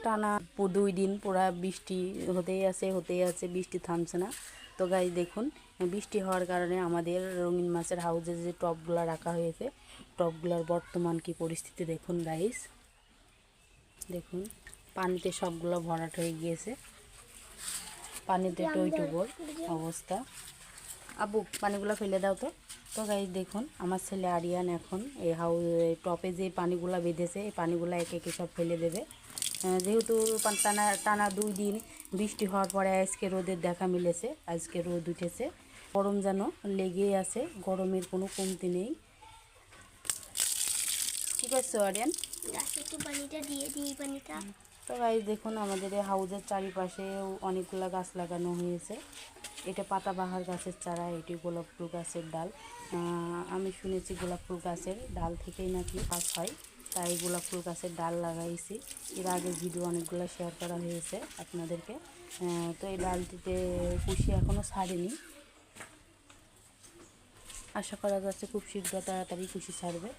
টানা 2 দিন পুরা বৃষ্টি হতেই আছে, বৃষ্টি থামছে না। তো গাইস দেখুন, বৃষ্টি হওয়ার কারণে আমাদের রঙিন মাছের হাউজে যে টবগুলো রাখা হয়েছে, টবগুলোর বর্তমান কি পরিস্থিতি দেখুন গাইস। দেখুন পানিতে সবগুলো ভরাট হয়ে গিয়েছে, পানিতে টইটুবোর অবস্থা। আবু পানিগুলো ফেলে দাও তো। তো গাইস দেখুন, আমার ছেলে আরিয়ান এখন এই টপে যে পানিগুলো বেঁধেছে, এই পানিগুলো একে একে সব ফেলে দেবে। যেহেতু টানা টানা 2 দিন বৃষ্টি হওয়ার পরে আজকে রোদের দেখা মিলেছে, আজকে রোদ উঠেছে। গরম যেন লেগেই আছে, গরমের কোনো কমতি নেই। কী করছো আরিয়ান? পানিটা দিয়ে দিই পানিটা। তো গাইস দেখুন, আমাদের এই হাউজের চারিপাশে অনেকগুলো গাছ লাগানো হয়েছে। এটা পাতাবাহার গাছের চারা, এটি গোলাপ ফুল গাছের ডাল। আমি শুনেছি গোলাপ ফুল গাছের ডাল থেকেই নাকি গাছ হয়, তাই গোলাপ ফুল গাছের ডাল লাগাইছি। এর আগে ভিডিও অনেকগুলো শেয়ার করা হয়েছে আপনাদেরকে। তো এই ডালটিতে কুশি এখনও ছাড়েনি, আশা করা যাচ্ছে খুব শীঘ্র তাড়াতাড়ি কুশি ছাড়বে।